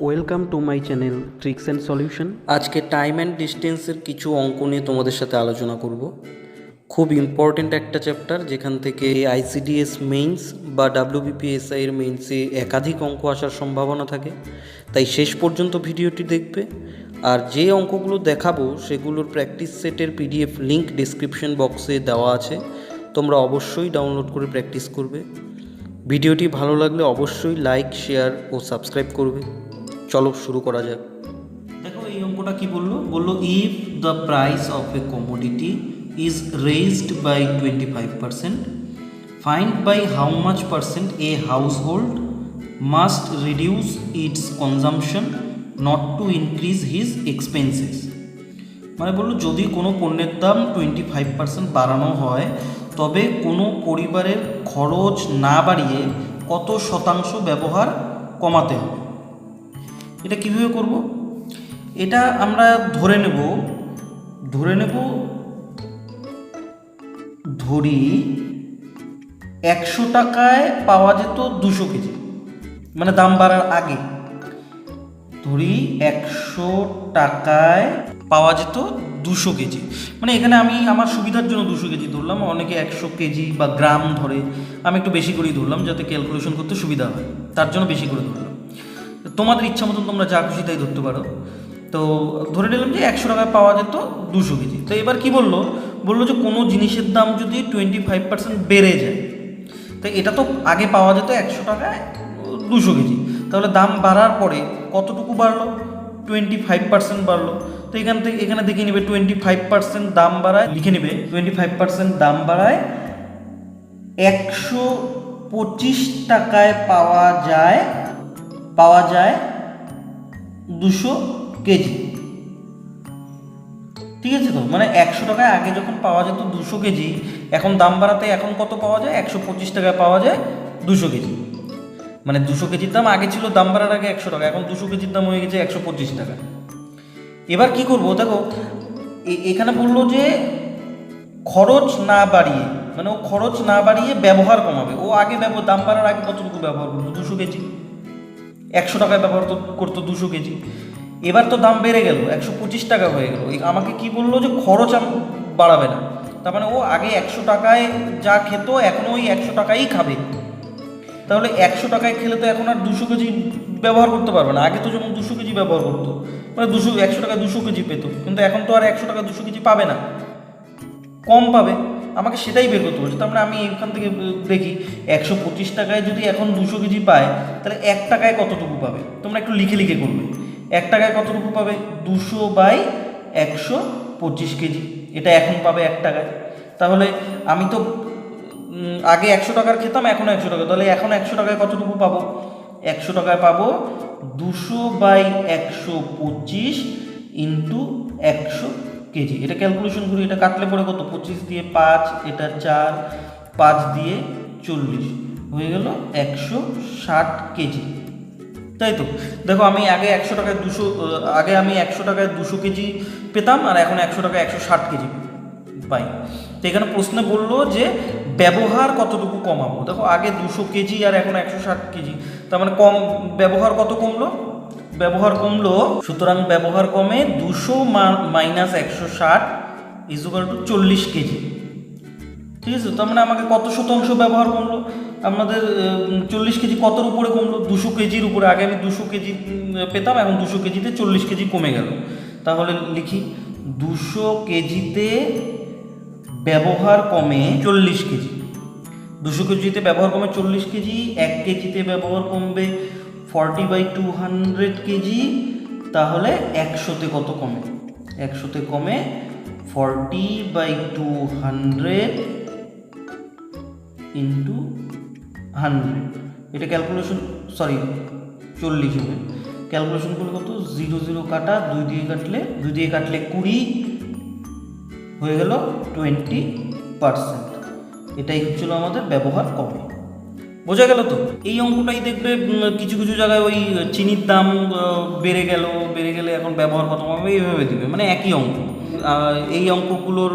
Welcome to my channel tricks and solution. আজকে time and ডিস্টেন্সের কিছু অঙ্ক নিয়ে তোমাদের সাথে আলোচনা করব। খুব ইম্পর্ট্যান্ট একটা চ্যাপ্টার, যেখান থেকে আইসিডিএস মেইনস বা ডাব্লিউবিপিএসআই এর মেইনসে একাধিক অঙ্ক আসার সম্ভাবনা থাকে। তাই শেষ পর্যন্ত ভিডিওটি দেখবে। আর যে অঙ্কগুলো দেখাবো সেগুলোর প্র্যাকটিস সেটের পিডিএফ লিঙ্ক ডিসক্রিপশন বক্সে দেওয়া আছে, তোমরা অবশ্যই ডাউনলোড করে প্র্যাকটিস করবে। ভিডিওটি ভালো লাগলে অবশ্যই লাইক, শেয়ার ও সাবস্ক্রাইব করবে। চলো শুরু করা যাক। দেখো এই অঙ্কটা কি বললো if the price of a commodity is raised by 25%, find by how much percent a household must reduce its consumption not to increase his expenses. মানে বললো যদি কোনো পণ্যের দাম 25% বাড়ানো হয়, তবে কোনো পরিবারের খরচ না বাড়িয়ে কত শতাংশ ব্যবহার কমাতে হবে। এটা কীভাবে করব? এটা আমরা ধরে নেব ধরি 100 টাকায় পাওয়া যেত 200 কেজি, মানে দাম বাড়ার আগে। ধরি 100 টাকায় পাওয়া যেত 200 কেজি, মানে এখানে আমি আমার সুবিধার জন্য 200 কেজি ধরলাম। অনেকে 100 কেজি বা গ্রাম ধরে, আমি একটু বেশি করেই ধরলাম যাতে ক্যালকুলেশন করতে সুবিধা হয়, তার জন্য বেশি করে ধরলাম। তোমাদের ইচ্ছা মতন তোমরা যা খুশি তাই ধরতে পারো। তো ধরে নিলাম যে 100 টাকায় পাওয়া যেত 200 কেজি। তো এবার কি বললো যে কোনো জিনিসের দাম যদি 25% বেড়ে যায়, তো এটা তো আগে পাওয়া যেত 100 টাকায় 200 কেজি, তাহলে দাম বাড়ার পরে কতটুকু বাড়লো? 25% বাড়লো। তো এখানে দেখে নেবে 25% দাম বাড়ায়, লিখে নেবে 25% দাম বাড়ায় 125 টাকায় পাওয়া যায় 200 কেজি। ঠিক আছে? তো মানে 100 টাকায় আগে যখন পাওয়া যেত 200 কেজি, এখন দাম বাড়াতে এখন কত পাওয়া যায়? 125 টাকায় পাওয়া যায় 200 কেজি। মানে 200 কেজির দাম আগে ছিল, দাম বাড়ার আগে 100 টাকা, এখন 200 কেজির দাম হয়ে গেছে 125 টাকা। এবার কি করব? দেখো এখানে বললো যে খরচ না বাড়িয়ে, মানে ও খরচ না বাড়িয়ে ব্যবহার কমাবে। ও আগে দাম বাড়ার আগে কতটুকু ব্যবহার করতো? 200 কেজি। 100 টাকায় ব্যবহার করতো 200 কেজি। এবার তো দাম বেড়ে গেল, 125 টাকা হয়ে গেল। আমাকে কি বললো যে খরচ বাড়াবে না। তার মানে ও আগে 100 টাকায় যা খেত এখন ওই 100 টাকাই খাবে। তাহলে 100 টাকায় খেলে তো এখন আর 200 কেজি ব্যবহার করতে পারবে না। আগে তো যেমন 200 কেজি ব্যবহার করতো, মানে 100 টাকায় 200 কেজি পেত, কিন্তু এখন তো আর 100 টাকায় 200 কেজি পাবে না, কম পাবে। আমাকে সেটাই বের করতে বলছে। তার মানে আমি এখান থেকে দেখি 125 টাকায় যদি এখন 200 কেজি পায়, তাহলে 1 টাকায় কতটুকু পাবে? তোমরা একটু লিখে করবে। 1 টাকায় কতটুকু পাবে? 200/125 কেজি। এটা এখন পাবে 1 টাকায়। তাহলে আমি তো আগে 100 টাকার খেতাম, এখন 100 টাকা, তাহলে এখন 100 টাকায় কতটুকু পাবো? 100 টাকায় পাবো 200/125 ইন্টু 100 কেজি। এটা ক্যালকুলেশন করি, এটা কাটলে পরে কত? 25 দিয়ে 5, এটা 4, 5 দিয়ে 40, হয়ে গেল 160 কেজি। তাই তো? দেখো আমি আগে 100 টাকায় 200 কেজি পেতাম, আর এখন 100 টাকায় 160 কেজি পাই। তো এখানে প্রশ্নে বললো যে ব্যবহার কতটুকু কমাবো। দেখো আগে 200 কেজি আর এখন 160 কেজি, তার মানে ব্যবহার কত কমলো? ব্যবহার কমলো, সুতরাং ব্যবহার কমে 200 মাইনাস 160 ইজুকাল টু 40 কেজি। ঠিক আছে? তার মানে আমাকে কত শতাংশ ব্যবহার কমলো? আমাদের 40 কেজি কতর উপরে কমলো? 200 কেজির উপরে। আগে আমি 200 কেজি পেতাম, এখন 200 কেজিতে 40 কেজি কমে গেল। তাহলে লিখি 200 কেজিতে ব্যবহার কমে 40 কেজি। 200 কেজিতে ব্যবহার কমে 40 কেজি। 1 কেজিতে ব্যবহার কমবে 40/200 কেজি। তাহলে 100তে কত কমে? 100তে কমে 40/200 ইন্টু 100। এটা ক্যালকুলেশন, 40 হবে। ক্যালকুলেশন করলে কত? 0 0 কাটা, 2 দিয়ে কাটলে 20 হয়ে গেল 20%। এটাই হচ্ছিল আমাদের ব্যবহার কমে। বোঝা গেল তো? এই অঙ্কটাই দেখবে কিছু কিছু জায়গায় ওই চিনির দাম বেড়ে গেলে এখন ব্যবহার কত কমবে, এইভাবে দিবে, মানে একই অঙ্ক। এই অঙ্কগুলোর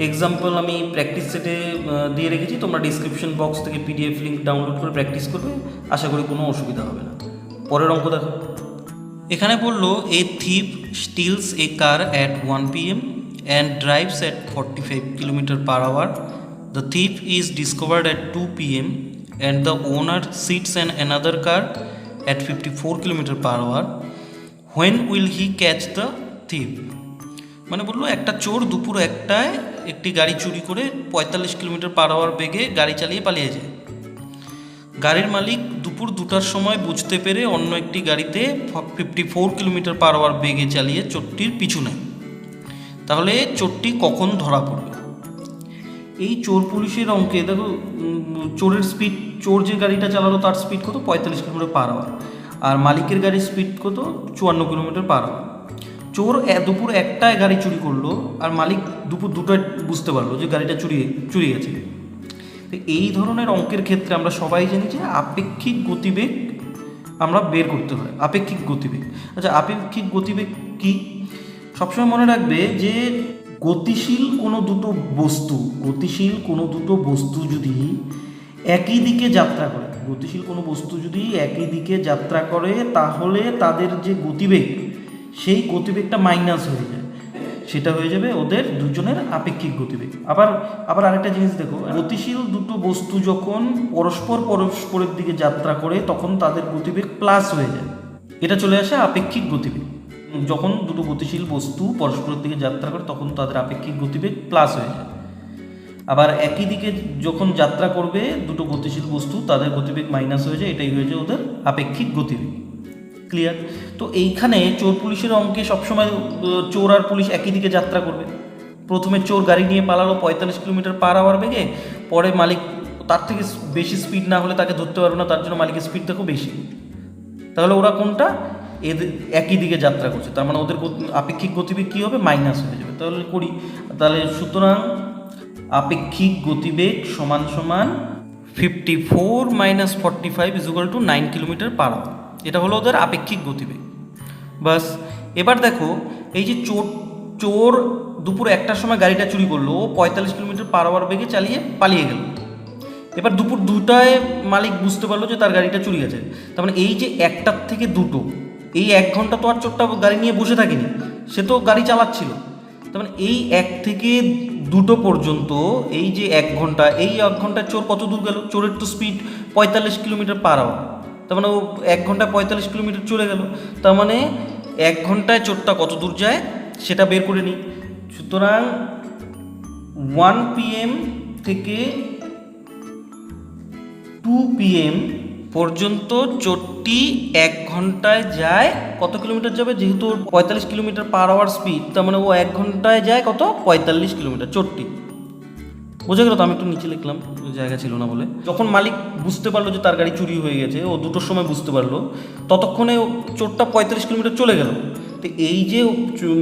এক্সাম্পল আমি প্র্যাকটিস সেটে দিয়ে রেখেছি, তোমরা ডিসক্রিপশন বক্স থেকে পিডিএফ লিঙ্ক ডাউনলোড করে প্র্যাকটিস করবে। আশা করি কোনো অসুবিধা হবে না। পরের অঙ্ক দেখো। এখানে বললো a thief steals a car at 1 PM and drives at 45 kilometre per hour. The thief is discovered at 2 PM and the owner sits an another car at 54 kilometre per hour. When will he catch the thief? মানে বললো একটা চোর দুপুর 1টায় একটি গাড়ি চুরি করে 45 kilometre per hour বেগে গাড়ি চালিয়ে পালিয়ে যায়। গাড়ির মালিক দুপুর 2টার সময় বুঝতে পেরে অন্য একটি গাড়িতে 54 কিলোমিটার পার আওয়ার বেগে চালিয়ে চোরটির পিছু নেয়। তাহলে চোরটি কখন ধরা পড়বে? এই চোর পুলিশের অঙ্কে দেখো, চোরের স্পিড, চোর যে গাড়িটা চালালো তার স্পিড কত? 45 কিলোমিটার পার আওয়ার। আর মালিকের গাড়ির স্পিড কত? 54 কিলোমিটার পার আওয়ার। চোর দুপুর 1টায় গাড়ি চুরি করলো, আর মালিক দুপুর 2টায় বুঝতে পারলো যে গাড়িটা চুরি গেছে। তো এই ধরনের অঙ্কের ক্ষেত্রে আমরা সবাই জানি যে আপেক্ষিক গতিবেগ আমরা বের করতে হয়। আপেক্ষিক গতিবেগ, আচ্ছা আপেক্ষিক গতিবেগ কি? সবসময় মনে রাখবে যে গতিশীল কোনো দুটো বস্তু যদি একই দিকে যাত্রা করে, তাহলে তাদের যে গতিবেগ, সেই গতিবেগটা মাইনাস হয়ে যায়, সেটা হয়ে যাবে ওদের দুজনের আপেক্ষিক গতিবেগ। আবার আরেকটা জিনিস দেখো, গতিশীল দুটো বস্তু যখন পরস্পরের দিকে যাত্রা করে তখন তাদের গতিবেগ প্লাস হয়ে যায়, এটা চলে আসে আপেক্ষিক গতিবেগ। যখন দুটো গতিশীল বস্তু পরস্পরের দিকে যাত্রা করে তখন তাদের আপেক্ষিক গতিবেগ প্লাস হয়ে যায়। আবার একই দিকে যখন যাত্রা করবে দুটো গতিশীল বস্তু, তাদের গতিবেগ মাইনাস হয়ে যায়, এটাই হয়ে যায় ওদের আপেক্ষিক গতিবেগ। ক্লিয়ার? তো এইখানে চোর পুলিশের অঙ্কে সবসময় চোর আর পুলিশ একই দিকে যাত্রা করবে। প্রথমে চোর গাড়ি নিয়ে পালালো 45 কিলোমিটার পার আওয়ার বেগে, পরে মালিক তার থেকে বেশি স্পিড না হলে তাকে ধরতে পারবে না, তার জন্য মালিকের স্পিড দেখো বেশি। তাহলে ওরা কোনটা? এদের একই দিকে যাত্রা করছে, তার মানে ওদের আপেক্ষিক গতিবেগ কী হবে? মাইনাস হয়ে যাবে। তাহলে সুতরাং আপেক্ষিক গতিবেগ সমান 54 মাইনাস 45 = 9 কিলোমিটার পার আওয়ার। এটা হলো ওদের আপেক্ষিক গতিবেগ। বাস, এবার দেখো এই যে চোর দুপুর 1টার সময় গাড়িটা চুরি করলো, 45 কিলোমিটার পার আওয়ার বেগে চালিয়ে পালিয়ে গেল। এবার দুপুর 2টায় মালিক বুঝতে পারলো যে তার গাড়িটা চুরি গেছে। তার মানে এই যে 1টার থেকে 2টো, এই 1 ঘন্টা তো আর চোরটা গাড়ি নিয়ে বসে থাকেনি, সে তো গাড়ি চালাচ্ছিল। তার মানে এই 1 থেকে 2টো পর্যন্ত এই যে 1 ঘন্টা, এই 1 ঘন্টায় চোর কত দূর গেল? চোরের তো স্পিড 45 কিলোমিটার পার আওয়ার, তার মানে ও 1 ঘন্টায় 45 কিলোমিটার চলে গেল। তার মানে 1 ঘন্টায় চোরটা কত দূর যায় সেটা বের করে নিই। সুতরাং 1 PM থেকে 2 PM পর্যন্ত চোরটি 1 ঘন্টায় যায় কত কিলোমিটার যাবে? যেহেতু 45 কিলোমিটার পার আওয়ার স্পিড, তার মানে ও 1 ঘন্টায় যায় কত? 45 কিলোমিটার চোরটি। বোঝা গেল তো? আমি একটু নিচে লিখলাম, জায়গা ছিল না বলে। যখন মালিক বুঝতে পারলো যে তার গাড়ি চুরি হয়ে গেছে, ও 2টোর সময় বুঝতে পারলো, ততক্ষণে চোরটা 45 কিলোমিটার চলে গেল। তো এই যে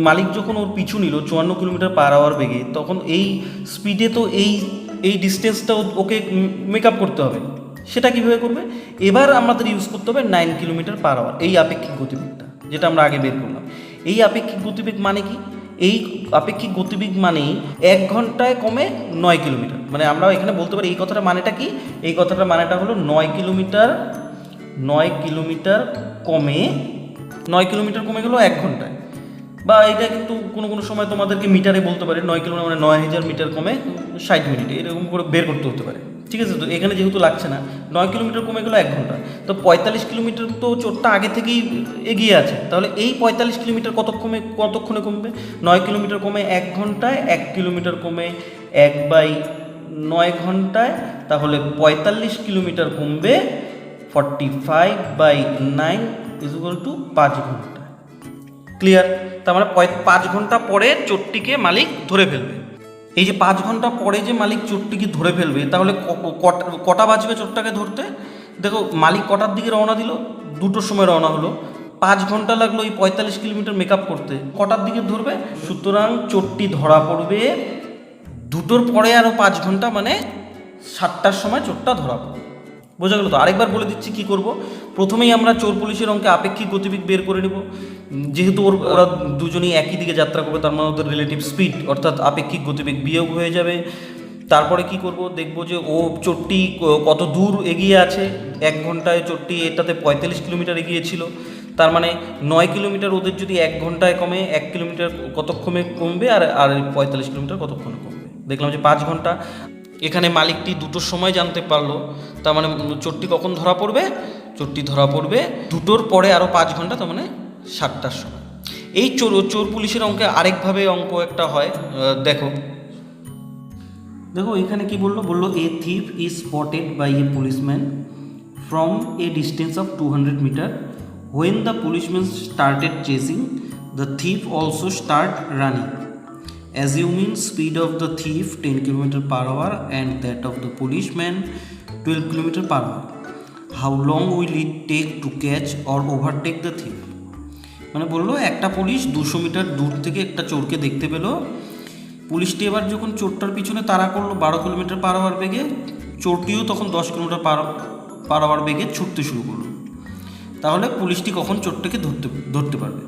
মালিক যখন ওর পিছু নিল 54 কিলোমিটার পার আওয়ার বেগে, তখন এই স্পিডে তো এই ডিস্টেন্সটা ওকে মেক আপ করতে হবে। সেটা কীভাবে করবে? এবার আমাদের ইউজ করতে হবে 9 কিলোমিটার পার আওয়ার, এই আপেক্ষিক গতিবেগটা যেটা আমরা আগে বের করলাম। এই আপেক্ষিক গতিবেগ মানে কি? এই আপেক্ষিক গতিবেগ মানেই 1 ঘন্টায় কমে 9 কিলোমিটার। মানে আমরা এখানে বলতে পারি এই কথাটার মানেটা কি? এই কথাটার মানেটা হলো 9 কিলোমিটার কমে গেল 1 ঘন্টায়। বা এটা কিন্তু কোনো সময় তোমাদেরকে মিটারে বলতে পারে 9 কিলোমিটার মানে 9000 মিটার কমে 60 মিনিটে, এরকম করে বের করতে হতে পারে। ঠিক আছে? তো এখানে যেহেতু লাগছে না, 9 কিলোমিটার কমে গেল 1 ঘন্টা, তো 45 কিলোমিটার তো চোরটা আগে থেকেই এগিয়ে আছে। তাহলে এই 45 কিলোমিটার কতক্ষণে কমবে? 9 কিলোমিটার কমে 1 ঘন্টায়, 1 কিলোমিটার কমে 1/9 ঘন্টায়, তাহলে 45 কিলোমিটার কমবে 45/9 = 5 ঘন্টা। ক্লিয়ার? তার মানে 5 ঘন্টা পরে চোরটিকে মালিক ধরে ফেলবে। এই যে 5 ঘন্টা পরে যে মালিক চোরটিকে ধরে ফেলবে, তাহলে কটা বাজবে চোরটাকে ধরতে? দেখো, মালিক কটার দিকে রওনা দিল? 2টোর সময় রওনা হলো, 5 ঘন্টা লাগলো এই 45 কিলোমিটার মেকআপ করতে। কটার দিকে ধরবে? সুতরাং চোরটি ধরা পড়বে 2টোর পরে আরও 5 ঘন্টা, মানে 7টার সময় চোরটা ধরা পড়বে। বোঝা গেল তো? আরেকবার বলে দিচ্ছি কী করব। প্রথমেই আমরা চোর পুলিশের অঙ্কে আপেক্ষিক গতিবেগ বের করে নেব। যেহেতু ওরা দুজনেই একই দিকে যাত্রা করবে, তার মানে ওদের রিলেটিভ স্পিড অর্থাৎ আপেক্ষিক গতিবেগ বিয়োগ হয়ে যাবে। তারপরে কি করব? দেখব যে চোরটি কত দূর এগিয়ে আছে। 1 ঘন্টায় চোরটি এটাতে 45 কিলোমিটার এগিয়ে ছিল, তার মানে 9 কিলোমিটার ওদের যদি 1 ঘন্টায় কমে, 1 কিলোমিটার কতক্ষণে কমবে, আর 45 কিলোমিটার কতক্ষণে কমবে। দেখলাম যে 5 ঘন্টা। এখানে মালিকটি দুটোর সময় জানতে পারলো, তার মানে চোরটি কখন ধরা পড়বে, চোরটি ধরা পড়বে 2টোর পরে আরও 5 ঘন্টা, তার মানে 7টার সময়। এই চোর পুলিশের অঙ্কে আরেকভাবে অঙ্ক একটা হয়, দেখো এখানে কি বললো a thief is spotted by a policeman from a distance of 200 metre. When the policeman started chasing, the thief also start running. Assuming speed of the thief 10 km per hour and that of the policeman 12 km per hour, how long will it take to catch or overtake the thief? মানে বললো একটা police 200 metre দূর থেকে একটা চোরকে দেখতে পেলো। পুলিশটি এবার যখন চোরটার পিছনে তাড়া করলো 12 কিলোমিটার পার আওয়ার বেগে, চোরটিও তখন 10 কিলোমিটার পার আওয়ার বেগে ছুটতে শুরু করলো। তাহলে পুলিশটি কখন চোরটাকে ধরতে পারবে?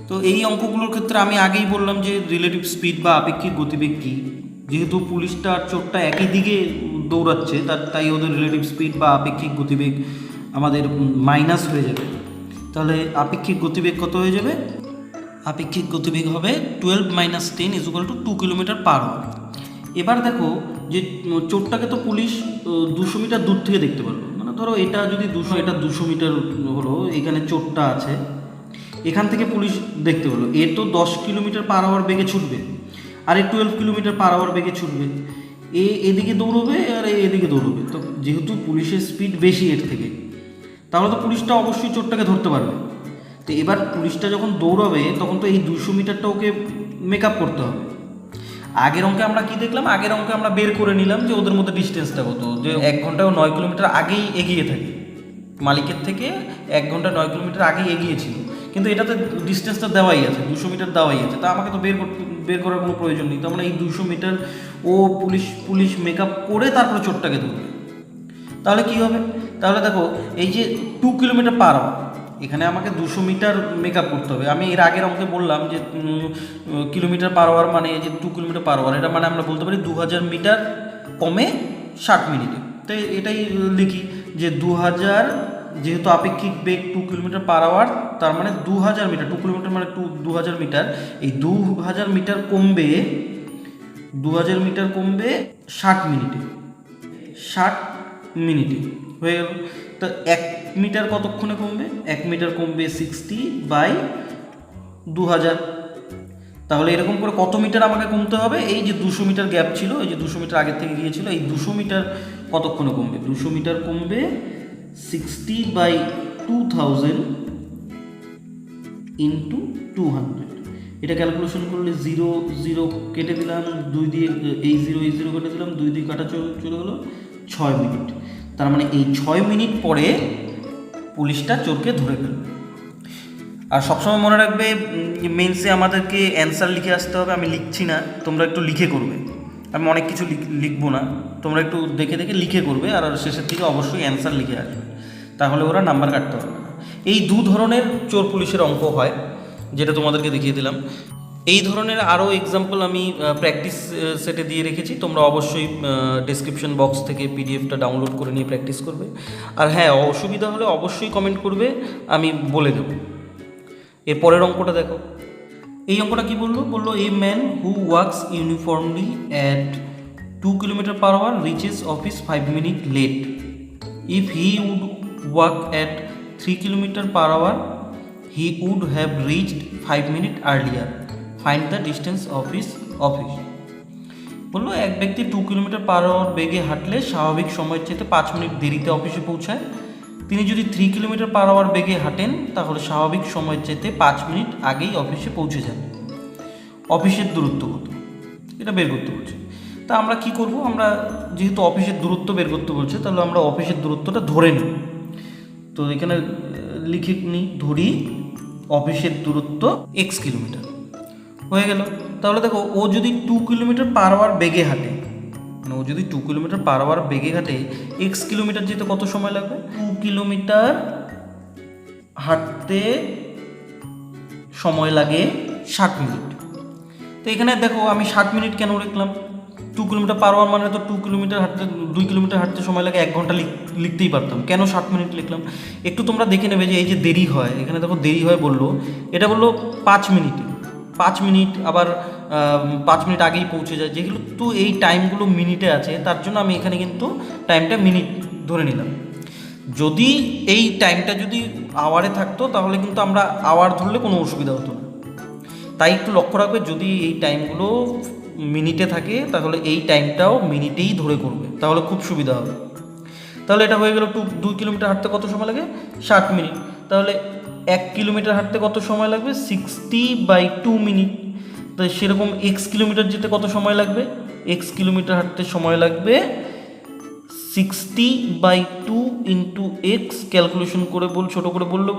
তো এই অঙ্কগুলোর ক্ষেত্রে আমি আগেই বললাম যে রিলেটিভ স্পিড বা আপেক্ষিক গতিবেগ কী। যেহেতু পুলিশটা আর চোরটা একই দিকে দৌড়াচ্ছে, তাই ওদের রিলেটিভ স্পিড বা আপেক্ষিক গতিবেগ আমাদের মাইনাস হয়ে যাবে। তাহলে আপেক্ষিক গতিবেগ কত হয়ে যাবে? আপেক্ষিক গতিবেগ হবে 12 - 10 = 2 কিলোমিটার পার আওয়ার। এবার দেখো যে চোরটাকে তো পুলিশ 200 মিটার দূর থেকে দেখতে পারলো। মানে ধরো এটা যদি 200 মিটার হলো, এখানে চোরটা আছে, এখান থেকে পুলিশ দেখতে পেলো এ তো 10 কিলোমিটার পার আওয়ার বেগে ছুটবে, আর এ 12 কিলোমিটার পার আওয়ার বেগে ছুটবে। এদিকে দৌড়বে আর এদিকে দৌড়বে। তো যেহেতু পুলিশের স্পিড বেশি এর থেকে, তাহলে তো পুলিশটা অবশ্যই চোরটাকে ধরতে পারবে। তো এবার পুলিশটা যখন দৌড়াবে তখন তো এই 200 মিটারটা ওকে মেক আপ করতে হবে। আগের অঙ্কে আমরা কি দেখলাম? আগের অঙ্কে আমরা বের করে নিলাম যে ওদের মধ্যে ডিস্টেন্সটা কত, যে 1 ঘন্টায় 9 কিলোমিটার আগেই এগিয়ে থাকে, মালিকের থেকে 1 ঘন্টা 9 কিলোমিটার আগেই এগিয়েছিল। কিন্তু এটাতে ডিস্টেন্সটা দেওয়াই আছে, 200 মিটার দেওয়াই আছে। তা আমাকে তো বের করার কোনো প্রয়োজন নেই। তার মানে এই 200 মিটার ও পুলিশ মেক আপ করে তারপরে চোরটাকে ধরবে। তাহলে কি হবে? তাহলে দেখো এই যে 2 কিলোমিটার পার আওয়ার, এখানে আমাকে 200 মিটার মেক আপ করতে হবে। আমি এর আগের অঙ্কে বললাম যে কিলোমিটার পার আওয়ার মানে এই যে 2 কিলোমিটার পার আওয়ার, এটা মানে আমরা বলতে পারি 2000 মিটার কমে 60 মিনিটে। তো এটাই লিখি যে 2000, যেহেতু আপেক্ষিক বেগ 2 কিলোমিটার পার আওয়ার, তার মানে 2000 মিটার, 2 কিলোমিটার মানে 2000 মিটার, এই 2000 মিটার কমবে 60 মিনিটে। 60 মিনিটে হয়ে গেল। তো 1 মিটার কতক্ষণে কমবে? 1 মিটার কমবে 60/2000। তাহলে এরকম করে কত মিটার আমাকে কমতে হবে? এই যে 200 মিটার গ্যাপ ছিল, এই যে 200 মিটার আগের থেকে গিয়েছিল, এই 200 মিটার কতক্ষণে কমবে? 200 মিটার কমবে 60/2000 × 200। এটা ক্যালকুলেশন করলে 0 0 কেটে দিলাম, 2 দিয়ে এই 0 কেটে দিলাম, 2 দিয়ে কাটা চলে গেলো 6 মিনিট। তার মানে এই 6 মিনিট পরে পুলিশটা চোরকে ধরে ফেলবে। আর সবসময় মনে রাখবে মেন্সে আমাদেরকে অ্যান্সার লিখে আসতে হবে। আমি লিখছি না, তোমরা একটু লিখে করবে। আমি অনেক কিছু লিখবো না, তোমরা একটু দেখে লিখে করবে, আর শেষের দিকে অবশ্যই অ্যান্সার লিখে আসবে, তাহলে ওরা নাম্বার কাটতে পারবে না। এই 2 ধরনের চোর পুলিশের অঙ্ক হয়, যেটা তোমাদেরকে দেখিয়ে দিলাম। এই ধরনের আরও এক্সাম্পল আমি প্র্যাকটিস সেটে দিয়ে রেখেছি, তোমরা অবশ্যই ডেসক্রিপশন বক্স থেকে পিডিএফটা ডাউনলোড করে নিয়ে প্র্যাকটিস করবে। আর হ্যাঁ, অসুবিধা হলে অবশ্যই কমেন্ট করবে, আমি বলে দেবো। এর পরের অঙ্কটা দেখো। এই অঙ্কটা কি বললো a man who works uniformly at 2 kilometre per hour reaches office 5 minute late. If he would work at 3 kilometre per hour he would have reached 5 minutes earlier. Find the distance of his office. বললো এক ব্যক্তি 2 kilometre per hour বেগে হাঁটলে স্বাভাবিক সময়ের চেয়ে 5 minute দেরিতে অফিসে পৌঁছায়। তিনি যদি 3 কিলোমিটার পার আওয়ার বেগে হাঁটেন তাহলে স্বাভাবিক সময়ের চেয়ে 5 মিনিট আগেই অফিসে পৌঁছে যান। অফিসের দূরত্ব কত, এটা বের করতে বলছে। তা আমরা কি করব? আমরা যেহেতু অফিসের দূরত্ব বের করতে বলছে, তাহলে আমরা অফিসের দূরত্বটা ধরে নিই। তো এখানে লিখে নিই, ধরি অফিসের দূরত্ব x কিলোমিটার হয়ে গেল। তাহলে দেখো ও যদি 2 কিলোমিটার পার আওয়ার বেগে হাঁটে, মানে ও যদি 2 কিলোমিটার পার আওয়ার বেগে হাঁটে, x কিলোমিটার যেতে কত সময় লাগবে? 2 কিলোমিটার হাঁটতে সময় লাগে 60 মিনিট। তো এখানে দেখো আমি 60 মিনিট কেন লিখলাম? 2 কিলোমিটার পার আওয়ার মানে তো 2 কিলোমিটার হাঁটতে 2 কিলোমিটার হাঁটতে সময় লাগে 1 ঘন্টা লিখতেই পারতাম, কেন 60 মিনিট লিখলাম? একটু তোমরা দেখে নেবে যে এই যে দেরি হয়, এখানে দেখো দেরি হয় বললো, এটা বললো 5 মিনিটে, 5 মিনিট, আবার 5 মিনিট আগেই পৌঁছে যায়, যেহেতু এই টাইমগুলো মিনিটে আছে তার জন্য আমি এখানে কিন্তু টাইমটা মিনিট ধরে নিলাম। যদি এই টাইমটা যদি আওয়ারে থাকতো তাহলে কিন্তু আমরা আওয়ার ধরলে কোনো অসুবিধা হতো না। তাই একটু লক্ষ্য রাখবে, যদি এই টাইমগুলো মিনিটে থাকে তাহলে এই টাইমটাও মিনিটেই ধরে করবে, তাহলে খুব সুবিধা হবে। তাহলে এটা হয়ে গেল 2 কিলোমিটার হাঁটতে কত সময় লাগে? 60 মিনিট। তাহলে 1 কিলোমিটার হাঁটতে কত সময় লাগবে? 60/2 মিনিট। তো সেরকম x কিলোমিটার যেতে কত সময় লাগবে? x কিলোমিটার হাঁটতে সময় লাগবে 60/2 ইন্টু এক্স, ক্যালকুলেশন করে ছোটো করে বললো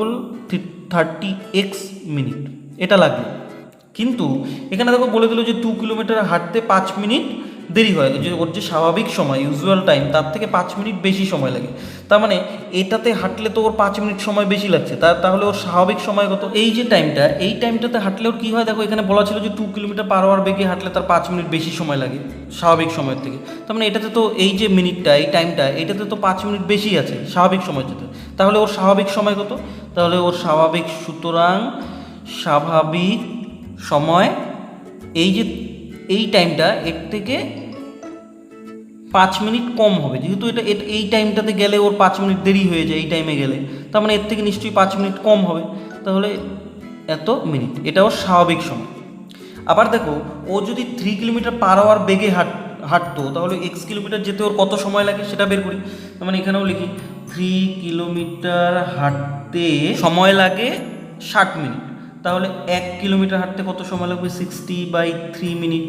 30x মিনিট, এটা লাগবে। কিন্তু এখানে দেখো বলে দিল যে 2 কিলোমিটার হাঁটতে 5 মিনিট দেরি হয়, যে ওর যে স্বাভাবিক সময় ইউজুয়াল টাইম তার থেকে 5 মিনিট বেশি সময় লাগে। তার মানে এটাতে হাঁটলে তো ওর 5 মিনিট সময় বেশি লাগছে, তাহলে ওর স্বাভাবিক সময় কত? এই যে টাইমটা, এই টাইমটাতে হাঁটলে ওর কী হয় দেখো, এখানে বলা ছিল যে 2 কিলোমিটার পার আওয়ার বেগে হাঁটলে তার 5 মিনিট বেশি সময় লাগে স্বাভাবিক সময়ের থেকে। তার মানে এটাতে তো এই যে মিনিটটা, এই টাইমটা, এটাতে তো 5 মিনিট বেশি আছে স্বাভাবিক সময় যেতে। তাহলে ওর স্বাভাবিক সময় কত? তাহলে ওর স্বাভাবিক, সুতরাং স্বাভাবিক সময় এই টাইমটা এর থেকে 5 মিনিট কম হবে, যেহেতু এই টাইমটাতে গেলে ওর 5 মিনিট দেরি হয়ে যায় এই টাইমে গেলে, তার মানে এর থেকে নিশ্চয়ই 5 মিনিট কম হবে, তাহলে এত মিনিট, এটা ওর স্বাভাবিক সময়। আবার দেখো, ও যদি 3 কিলোমিটার পার আওয়ার বেগে হাঁটতো তাহলে x কিলোমিটার যেতে ওর কত সময় লাগে সেটা বের করি। তার মানে এখানেও লিখি 3 কিলোমিটার হাঁটতে সময় লাগে 60 মিনিট। তাহলে 1 কিলোমিটার হাঁটতে কত সময় লাগবে? 60/3 মিনিট।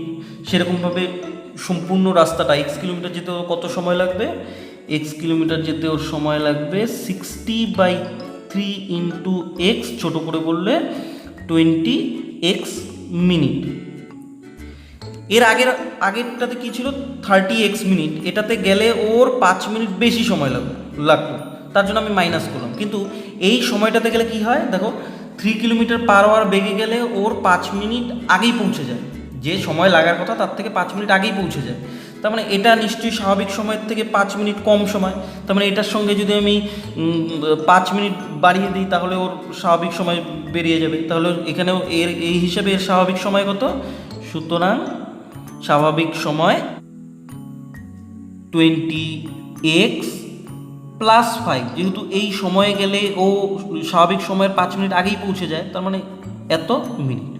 সেরকমভাবে সম্পূর্ণ রাস্তাটা x কিলোমিটার যেতে ওর কত সময় লাগবে? x কিলোমিটার যেতে ওর সময় লাগবে 60/3 ইন্টু এক্স, ছোটো করে বললে 20x মিনিট। এর আগেরটাতে কী ছিল? 30x minute. এটাতে গেলে ওর 5 মিনিট বেশি সময় লাগতো, তার জন্য আমি মাইনাস করলাম। কিন্তু এই সময়টাতে গেলে কি হয় দেখো, 3 কিলোমিটার পার আওয়ার বেগে গেলে ওর 5 মিনিট আগেই পৌঁছে যায়, যে সময় লাগার কথা তার থেকে 5 মিনিট আগেই পৌঁছে যায়। তার মানে এটা নিশ্চয়ই স্বাভাবিক সময়ের থেকে 5 মিনিট কম সময়। তার মানে এটার সঙ্গে যদি আমি 5 মিনিট বাড়িয়ে দিই তাহলে ওর স্বাভাবিক সময় বেরিয়ে যাবে। তাহলে এখানেও এই হিসেবে এর স্বাভাবিক সময় কত? সুতরাং স্বাভাবিক সময় 20x প্লাস 5, যেহেতু এই সময়ে গেলে ও স্বাভাবিক সময়ের 5 মিনিট আগেই পৌঁছে যায়, তার মানে এত মিনিট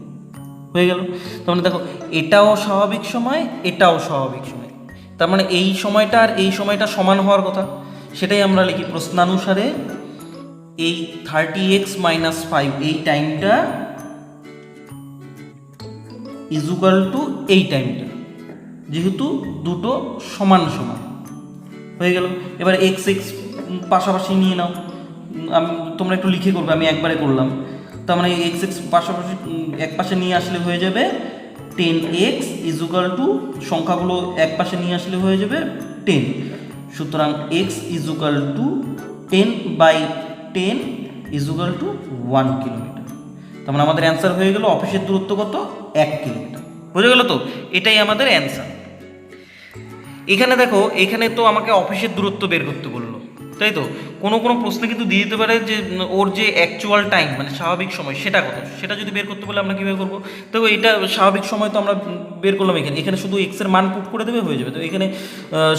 হয়ে গেল। তার মানে দেখো, এটাও স্বাভাবিক সময়, এটাও স্বাভাবিক সময়, তার মানে এই সময়টা আর এই সময়টা সমান হওয়ার কথা, সেটাই আমরা লিখি প্রশ্নানুসারে এই 30x - 5 এই টাইমটা ইজুকাল টু এই টাইমটা, যেহেতু দুটো সমান সমান হয়ে গেল। এবার এক্স পাশাপাশি নিয়ে নাও, তোমরা একটু লিখে করবে, আমি একবারে করলাম। তার মানে এক্স পাশাপাশি এক পাশে নিয়ে আসলে হয়ে যাবে 10x ইজুকাল টু, সংখ্যাগুলো এক পাশে নিয়ে আসলে হয়ে যাবে 10। সুতরাং x equal to 10/10 equal to 1 kilometre. তার মানে আমাদের অ্যান্সার হয়ে গেল অফিসের দূরত্ব কত? 1 কিলোমিটার। বুঝে গেল তো? এটাই আমাদের অ্যান্সার। এখানে দেখো, এখানে তো আমাকে অফিসের দূরত্ব বের করতে বললো, তাই তো? কোনো প্রশ্নে কিন্তু দিয়ে দিতে পারে যে ওর যে অ্যাকচুয়াল টাইম মানে স্বাভাবিক সময় সেটা কত, সেটা যদি বের করতে বলে আমরা কীভাবে করবো? দেখো, এটা স্বাভাবিক সময় তো আমরা বের করলাম, এখানে শুধু এক্সের মান পুট করে দেবে হয়ে যাবে। তো এখানে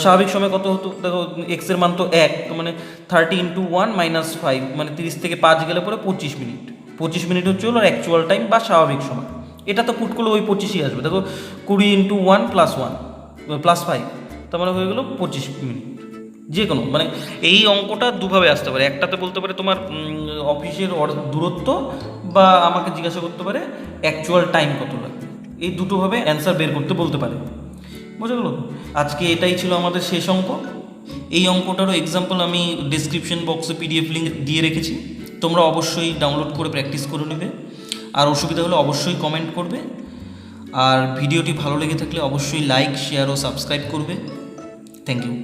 স্বাভাবিক সময় কত হতো দেখো, এক্সের মান তো 1, তো মানে 30 × 1 - 5, মানে 30 থেকে 5 গেলে পরে 25 মিনিট। 25 মিনিট হচ্ছে ওর অ্যাকচুয়াল টাইম বা স্বাভাবিক সময়। এটা তো পুট করলে ওই 25ই আসবে। দেখো, 20 × 1 + 1 + 5, তার মানে হয়ে গেল 25 মিনিট। যে কোনো মানে এই অঙ্কটা দুভাবে আসতে পারে, একটাতে বলতে পারে তোমার অফিসের দূরত্ব, বা আমাকে জিজ্ঞাসা করতে পারে অ্যাকচুয়াল টাইম কত লাগবে। এই দুটোভাবে অ্যান্সার বের করতে বলতে পারে। বুঝে গেল? আজকে এটাই ছিল আমাদের শেষ অঙ্ক। এই অঙ্কটারও এক্সাম্পল আমি ডিসক্রিপশন বক্সে PDF লিঙ্ক দিয়ে রেখেছি, তোমরা অবশ্যই ডাউনলোড করে প্র্যাকটিস করে নেবে। আর অসুবিধা হলে অবশ্যই কমেন্ট করবে। আর ভিডিওটি ভালো লেগে থাকলে অবশ্যই লাইক, শেয়ার ও সাবস্ক্রাইব করবে। Thank you.